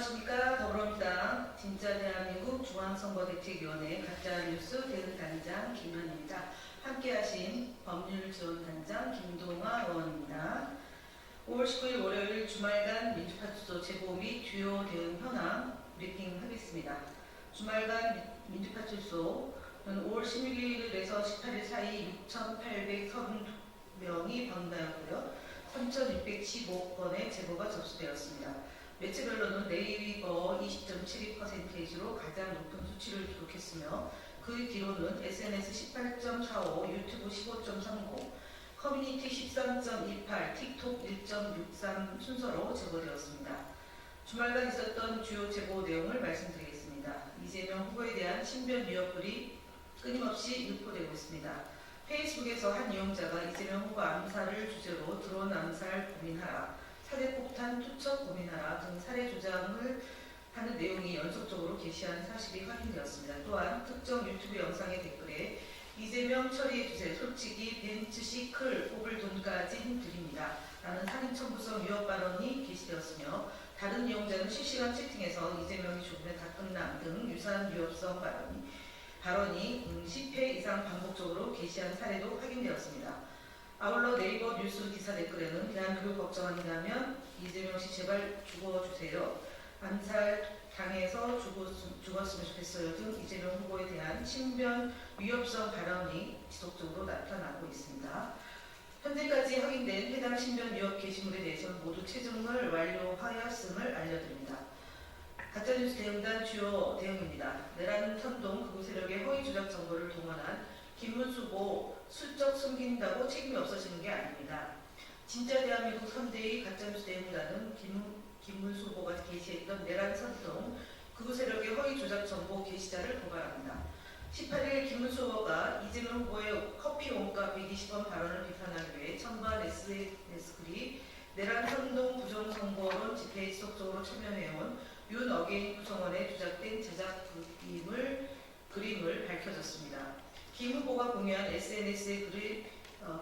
안녕하십니까. 더불어민주당 진짜 대한민국 중앙선거대책위원회 가짜뉴스 대응단장 김현입니다. 함께하신 법률지원단장 김동아 의원입니다. 5월 19일 월요일 주말간 민주파출소 제보 및 주요 대응 현황 브리핑하겠습니다. 주말간 민주파출소는 5월 16일에서 18일 사이 6,830명이 방문하였고요. 3,615건의 제보가 접수되었습니다. 매체별로는 네이버 20.72%로 가장 높은 수치를 기록했으며 그 뒤로는 SNS 18.45, 유튜브 15.30, 커뮤니티 13.28, 틱톡 1.63 순서로 제보되었습니다. 주말간 있었던 주요 제보 내용을 말씀드리겠습니다. 이재명 후보에 대한 신변 위협글이 끊임없이 유포되고 있습니다. 페이스북에서 한 이용자가 이재명 후보 암살을 주제로 드론 암살 고민하라, 사대폭탄 투척 고민하라 등 살해 주장을 하는 내용이 연속적으로 게시한 사실이 확인되었습니다. 또한 특정 유튜브 영상의 댓글에 이재명 처리해주세요. 솔직히 벤츠 C클 뽑을 돈까지 힘드립니다. 라는 살인청구성 위협 발언이 게시되었으며 다른 이용자는 실시간 채팅에서 이재명이 죽으면 다 끝남 등 유사한 위협성 발언이 10회 이상 반복적으로 게시한 사례도 확인되었습니다. 아울러 네이버 뉴스 기사 댓글에는 대한민국 걱정한다면 이재명 씨 제발 죽어주세요. 암살 당해서 죽었으면 좋겠어요 등 이재명 후보에 대한 신변 위협성 발언이 지속적으로 나타나고 있습니다. 현재까지 확인된 해당 신변 위협 게시물에 대해서는 모두 채점을 완료하였음을 알려드립니다. 가짜뉴스 대응단 주요 대응입니다. 내란 선동 극우 세력의 허위 조작 정보를 동원한 김문수 후보 슬쩍 숨긴다고 책임이 없어지는 게 아닙니다. 진짜 대한민국 3대의 가짜뉴스 대응단은 김문수 후보가 게시했던 내란 선동 극우 세력의 허위 조작 정보 게시자를 고발합니다. 18일 김문수 후보가 이재명 후보의 커피 원가 120원 발언을 비판하기 위해 첨부한 SNS 글이 내란 선동 부정선거론 집회에 지속적으로 참여해온 윤어게인 구성원의 조작된 제작 그림을 밝혀졌습니다. 김 후보가 공유한 SNS의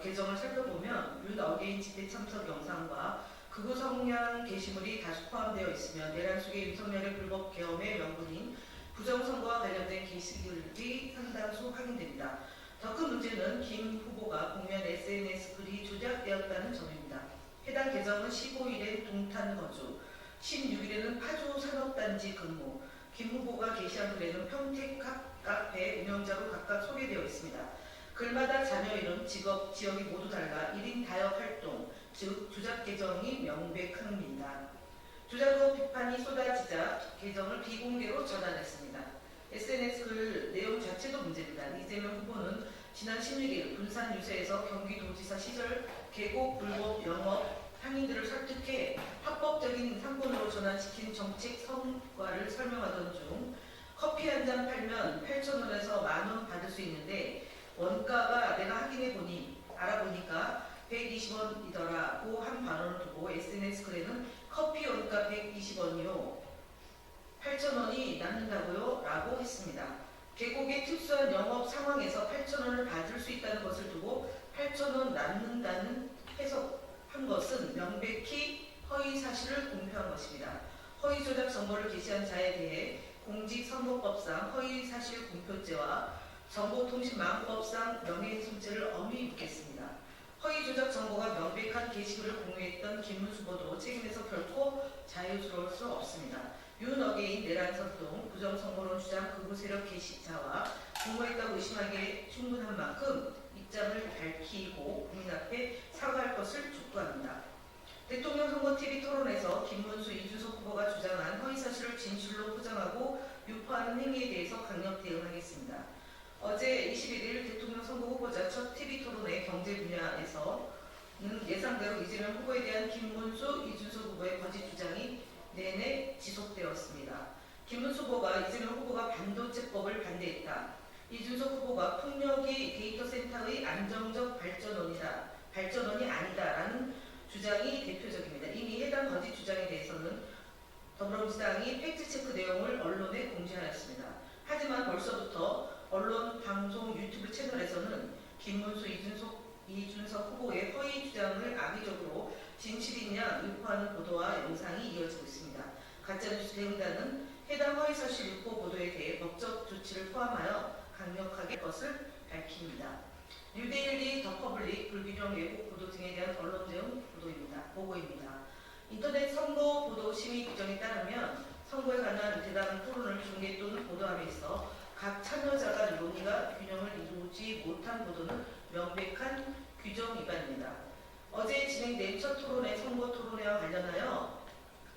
계정을 살펴보면 윤어게인 집회 참석 영상과 극우 성향 게시물이 다수 포함되어 있으며 내란 속의 윤석열의 불법 계엄의 명분인 부정선거와 관련된 게시글이 상당수 확인됩니다. 더 큰 문제는 김 후보가 공유한 SNS 글이 조작되었다는 점입니다. 해당 계정은 15일엔 동탄 거주, 16일에는 파주 산업단지 근무, 김 후보가 게시한 글에는 평택 카페 운영자로 각각 소개되어 있습니다. 글마다 자녀 이름, 직업, 지역이 모두 달라 1인 다역 활동, 즉 조작 계정이 명백합니다. 조작 후 비판이 쏟아지자 계정을 비공개로 전환했습니다. SNS 글 내용 자체도 문제입니다. 이재명 후보는 지난 16일 분산 유세에서 경기도지사 시절 계곡 불법 영업 상인들을 설득해 합법적인 상권으로 전환시킨 정책 성과를 설명하던 중 커피 한 잔 팔면 8,000원에서 만원 받을 수 있는데 원가가 내가 알아보니까 120원이더라고 한 반언을 두고 SNS 글에는 커피 원가 120원이요 8,000원이 남는다고요? 라고 했습니다. 계곡의 특수한 영업 상황에서 8,000원을 받을 수 있다는 것을 두고 8,000원 남는다는 해석한 것은 명백히 허위 사실을 공표한 것입니다. 허위 조작 정보를 게시한 자에 대해 공직선거법상 허위 사실 공표죄와 정보통신망법상 명예훼손죄를 엄히 묻겠습니다. 허위 조작 정보가 명백한 게시글을 공유했던 김문수 후보도 책임에서 결코 자유스러울 수 없습니다. 윤어게인 내란 선동, 부정선거론 주장 극우 세력 게시자와 공모했다고 의심하기에 충분한 만큼 입장을 밝히고 국민 앞에 사과할 것을 촉구합니다. 대통령 선거TV 토론에서 김문수, 이준석 후보가 주장한 허위사실을 진실로 포장하고 유포하는 행위에 대해서 강력 대응하겠습니다. 어제 21일 대통령 선거 후보자 첫 TV토론회 경제 분야에서는 예상대로 이재명 후보에 대한 김문수, 이준석 후보의 거짓 주장이 내내 지속되었습니다. 김문수 후보가 이재명 후보가 반도체법을 반대했다. 이준석 후보가 폭력이 데이터 센터의 안정적 발전원이 아니다라는 주장이 대표적입니다. 이미 해당 거짓 주장에 대해서는 더불어민주당이 팩트체크 내용을 언론에 공지하였습니다. 하지만 벌써부터 언론, 방송, 유튜브 채널에서는 김문수, 이준석 후보의 허위 주장을 악의적으로 진실이냐 유포하는 보도와 영상이 이어지고 있습니다. 가짜뉴스 대응단은 해당 허위사실 유포 보도에 대해 법적 조치를 포함하여 강력하게 것을 밝힙니다. 뉴데일리, 더퍼블릭, 불균형 왜곡 보도 등에 대한 언론 대응 보고입니다. 인터넷 선거 보도 심의 규정에 따르면 선거에 관한 대담한 토론을 중계 또는 보도함에 있어 각 참여자가 논의가 균형을 이루지 못한 보도는 명백한 규정 위반입니다. 어제 진행된 첫 토론회 선거 토론회와 관련하여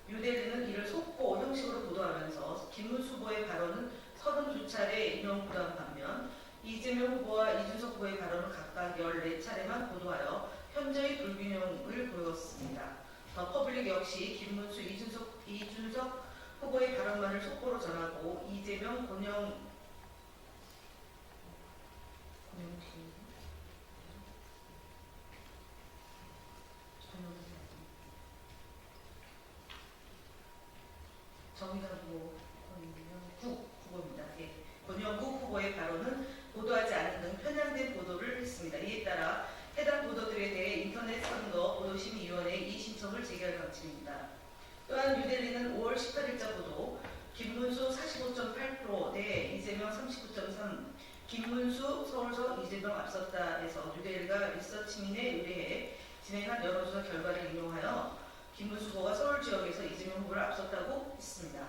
뉴데일리는 이를 속보 형식으로 보도하면서 김문수 후보의 발언은 32차례 인용 보도한 반면 이재명 후보와 이준석 후보의 발언은 각각 14차례만 보도하여 현저히 불균형을 보였습니다. 더퍼블릭 역시 김문수, 이준석 후보의 발언만을 속보로 전하고 이재명, 정의당 후보입니다. 예. 권영국 후보의 발언은 보도하지 않은 등 편향된 보도를 했습니다. 이에 따라 해당 보도들에 대해 인터넷 선거 보도심의위원회에 이의 신청을 제기할 방침입니다. 또한 뉴델리는 5월 18일자 보도 김문수 45.8% 대 이재명 39.3%, 김문수 서울서 이재명 앞섰다에서 뉴델리가 리서치민에 의뢰해 진행한 여론조사 결과를 인용하여 김문수 후보가 서울 지역에서 이재명 후보를 앞섰다고 했습니다.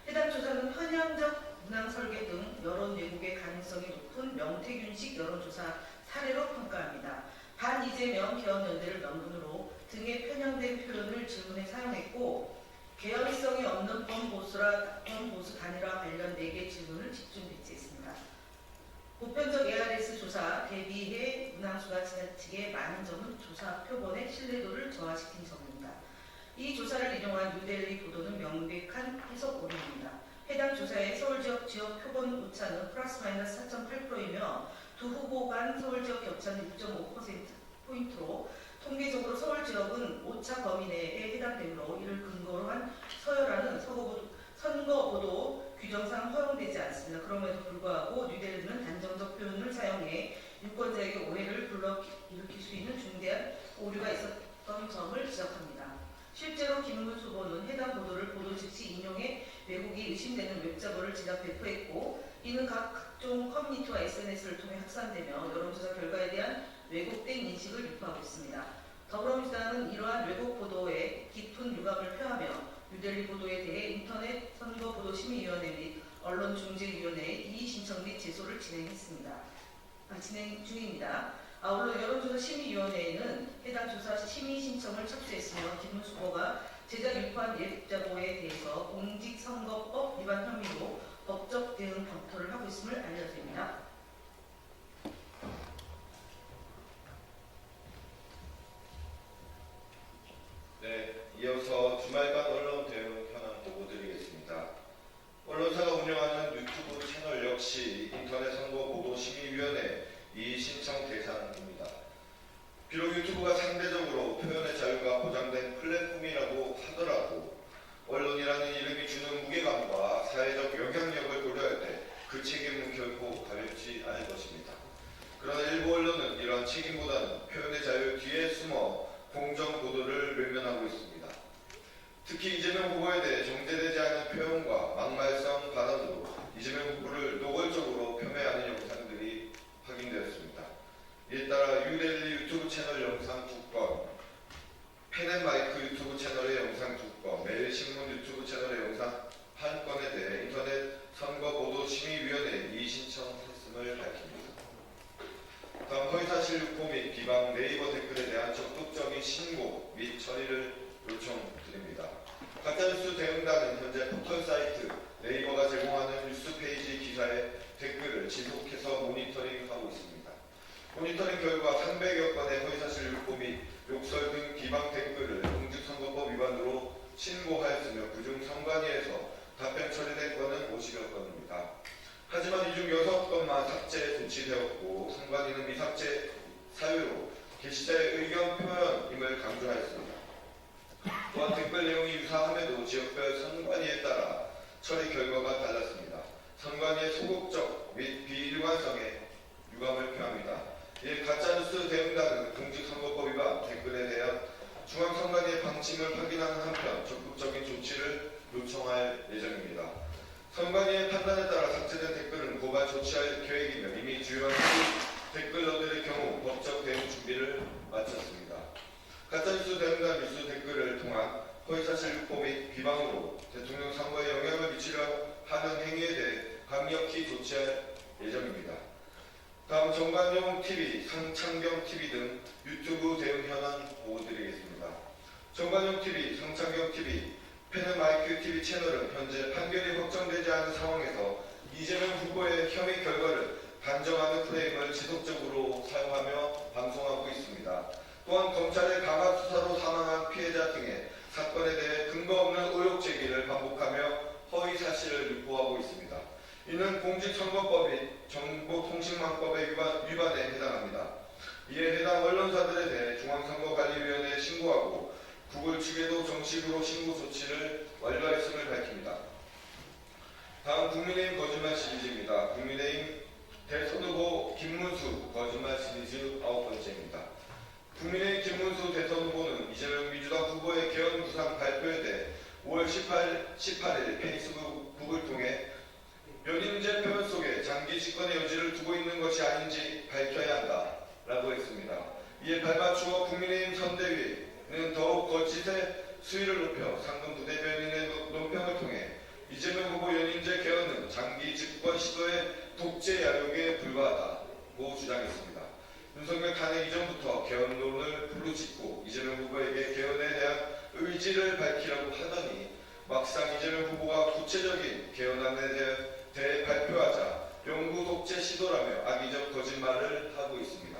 해당 조사는 편향적 문항 설계 등 여론 왜곡의 가능성이 높은 명태균식 여론조사 사례로 평가합니다. 반 이재명 개헌연대를 명분으로 등의 편향된 표현을 질문에 사용했고 개연성이 없는 범보수 단일화 관련 4개 질문을 집중 배치했습니다. 보편적 ARS 조사 대비해 문항수가 지나치게 많은 점은 조사 표본의 신뢰도를 저하시킨 점입니다. 이 조사를 인용한 뉴델리 보도는 명백한 해석 오류입니다. 해당 조사의 서울지역 표본 오차는 플러스 마이너스 4.8%이며 두 후보 간 서울지역 격차는 6.5%포인트로 통계적으로 서울지역은 오차 범위 내에 해당되므로 이를 근거로 한 서열화는 선거보도 규정상 허용되지 않습니다. 그럼에도 불구하고 뉴델리는 단정적 표현을 사용해 유권자에게 오해를 불러일으킬 수 있는 중대한 오류가 있었던 점을 지적합니다. 실제로 김문수 후보는 해당 보도를 보도 즉시 인용해 왜곡이 의심되는 웹자보를 제작 배포했고 이는 각종 커뮤니티와 SNS를 통해 확산되며 여론조사 결과에 대한 왜곡된 인식을 유포하고 있습니다. 더불어민주당은 이러한 왜곡 보도에 깊은 유감을 표하며 뉴델리 보도에 대해 인터넷 선거보도심의위원회 및 언론중재위원회에 이의 신청 및 제소를 진행 중입니다. 아울러 여론조사 심의위원회에는 해당 조사 심의 신청을 접수했으며 김문수 후보가 제작 유포한 웹자보에 대해서 공직선거법 위반 혐의로 법적 대응 검토를 하고 있음을 알려드립니다. 네, 이어서 주말간 언론 대응 현황 보고드리겠습니다. 언론사가 운영하는 유튜브 채널 역시 인터넷 선거보도심의위원회 이의 신청 대상입니다. 비록 유튜브가 상대적으로 표현의 자유가 보장된 플랫폼이라고 하더라도 언론이라는 이름이 주는 무게감과 사회적 영향력을 고려할 때 그 책임은 결코 가볍지 않을 것입니다. 그러나 일부 언론은 이러한 책임보다는 표현의 자유 뒤에 숨어 공정 보도를 외면하고 있습니다. 특히 이재명 후보에 대해 정제되지 않은 표현과 막말성 발언으로 이재명 후보를 노골적으로 폄훼하는 영상들이 확인되었습니다. 이에 따라 뉴델리 유튜브 채널 영상 2건, 펜앤마이크 유튜브 채널의 영상 2건, 매일신문 유튜브 채널의 영상 1건에 대해 인터넷 선거보도심의위원회에 이의 신청했음을 밝힙니다. 다음 허위사실 유포 및 비방 네이버 댓글에 대한 적극적인 신고 및 처리를 요청드립니다. 가짜뉴스 대응단은 현재 포털사이트 네이버가 제공하는 뉴스페이지 기사의 댓글을 지속해서 모니터링하고 있습니다. 모니터링 결과 300여 건의 허위사실 유포 및 욕설 등 비방 댓글을 공직선거법 위반으로 신고하였으며 그중 선관위에서 답변 처리된 건은 50여 건입니다. 하지만 이 중 6건만 삭제 조치되었고 선관위는 미삭제 사유로 게시자의 의견 표현임을 강조하였습니다. 또한 댓글 내용이 유사함에도 지역별 선관위에 따라 처리 결과가 달랐습니다. 선관위의 소극적 및 비일관성에 유감을 표합니다. 이에 가짜뉴스 대응단은 공직선거법 위반 댓글에 대한 중앙선관위의 방침을 확인하는 한편 적극적인 조치를 요청할 예정입니다. 선관위의 판단에 따라 삭제된 댓글은 고발 조치할 계획이며 이미 주요한 댓글러들의 경우 법적 대응 준비를 마쳤습니다. 가짜뉴스 대응단 뉴스 댓글을 통한 허위사실 유포 및 비방으로 대통령 선거에 영향을 미치려 하는 행위에 대해 강력히 조치할 예정입니다. 다음 정관용 TV, 상창경 TV 등 유튜브 대응 현황 보고드리겠습니다. 정관용 TV, 상창경 TV, 페르마이큐 TV 채널은 현재 판결이 확정되지 않은 상황에서 이재명 후보의 혐의 결과를 단정하는 프레임을 지속적으로 사용하며 방송하고 있습니다. 또한 검찰의 강화 수사로 사망한 피해자 등의 사건에 대해 근거 없는 의혹 제기를 반복하며 허위 사실을 유포하고 있습니다. 이는 공직선거법 및 정보통신망법의 위반에 해당합니다. 이에 해당 언론사들에 대해 중앙선거관리위원회에 신고하고 구글 측에도 정식으로 신고 조치를 완료했음을 밝힙니다. 다음 국민의힘 거짓말 시리즈입니다. 국민의힘 대선 후보 김문수 거짓말 시리즈 9번째입니다. 국민의힘 김문수 대선 후보는 이재명 민주당 후보의 개헌 구상 발표에 대해 5월 18일 페이스북을 통해 연임제 표현 속에 장기 집권의 여지를 두고 있는 것이 아닌지 밝혀야 한다라고 했습니다. 이에 발맞추어 국민의힘 선대위는 더욱 거짓의 수위를 높여 상금 부대변인의 논평을 통해 이재명 후보 연임제 개헌은 장기 집권 시도의 독재 야욕에 불과하다고 주장했습니다. 윤석열 탄핵 이전부터 개헌론을 부르짖고 이재명 후보에게 개헌에 대한 의지를 밝히라고 하더니 막상 이재명 후보가 구체적인 개헌안에 대해 발표하자 영구 독재 시도라며 악의적 거짓말을 하고 있습니다.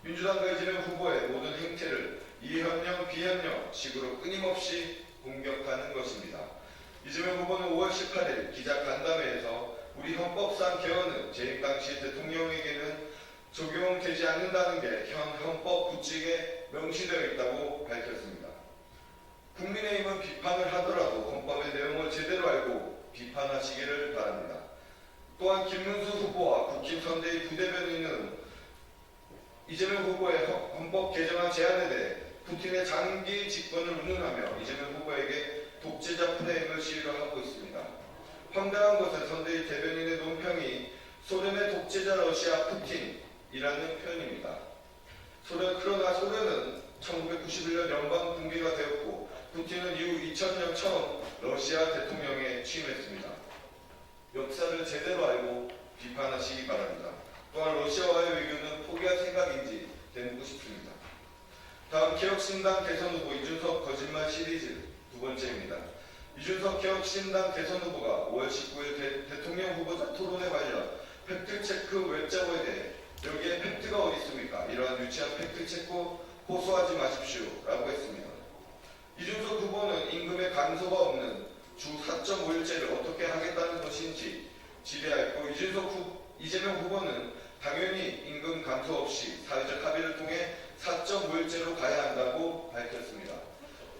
민주당과 이재명 후보의 모든 행태를 이현령 비현령 식으로 끊임없이 공격하는 것입니다. 이재명 후보는 5월 18일 기자 간담회에서 우리 헌법상 개헌은 재임 당시 대통령에게는 적용되지 않는다는 게 현 헌법 구칙에 명시되어 있다고 밝혔습니다. 국민의힘은 비판을 하더라도 헌법의 내용을 제대로 알고 비판하시기를 바랍니다. 또한 김문수 후보와 국힘 선대위 부대변인은 이재명 후보의 헌법 개정안 제안에 대해 푸틴의 장기 집권을 운운하며 이재명 후보에게 독재자 프레임을 시위를 하고 있습니다. 황당한 것은 선대위 대변인의 논평이 소련의 독재자 러시아 푸틴이라는 표현입니다. 그러나 소련은 1991년 연방 붕괴가 되었고 푸틴은 이후 2000년 처음 러시아 대통령에 취임했습니다. 역사를 제대로 알고 비판하시기 바랍니다. 또한 러시아와의 외교는 포기할 생각인지 묻고 싶습니다. 다음 개혁신당 대선 후보 이준석 거짓말 시리즈 두 번째입니다. 이준석 개혁신당 대선 후보가 5월 19일 대통령 후보자 토론에 관련 팩트체크 웹자고에 대해 여기에 팩트가 어디 있습니까? 이러한 유치한 팩트체크 호소하지 마십시오 라고 했습니다. 이준석 후보는 임금의 감소가 없는 주 4.5일제를 어떻게 하겠다는 것인지 질의하였고 이재명 후보는 당연히 임금 감소 없이 사회적 합의를 통해 4.5일제로 가야 한다고 밝혔습니다.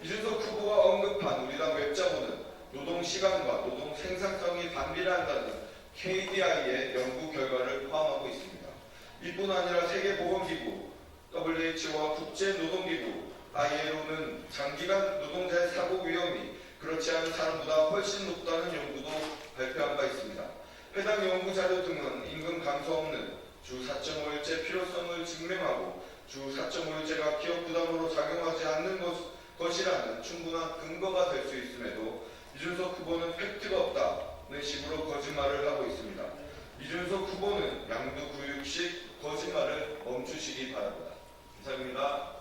이준석 후보가 언급한 우리 당 웹자고는 노동시간과 노동 생산성이 반비례한다는 KDI의 연구 결과를 포함하고 있습니다. 이뿐 아니라 세계보건기구, WHO와 국제노동기구, ILO는 장기간 노동자의 사고 위험이 그렇지 않은 사람보다 훨씬 높다는 연구도 발표한 바 있습니다. 해당 연구자료 등은 임금 감소 없는 주 4.5일제 필요성을 증명하고 주 4.5일제가 기업 부담으로 작용하지 않는 것이라는 충분한 근거가 될 수 있음에도 이준석 후보는 팩트가 없다는 식으로 거짓말을 하고 있습니다. 이준석 후보는 양두구육식 거짓말을 멈추시기 바랍니다. 감사합니다.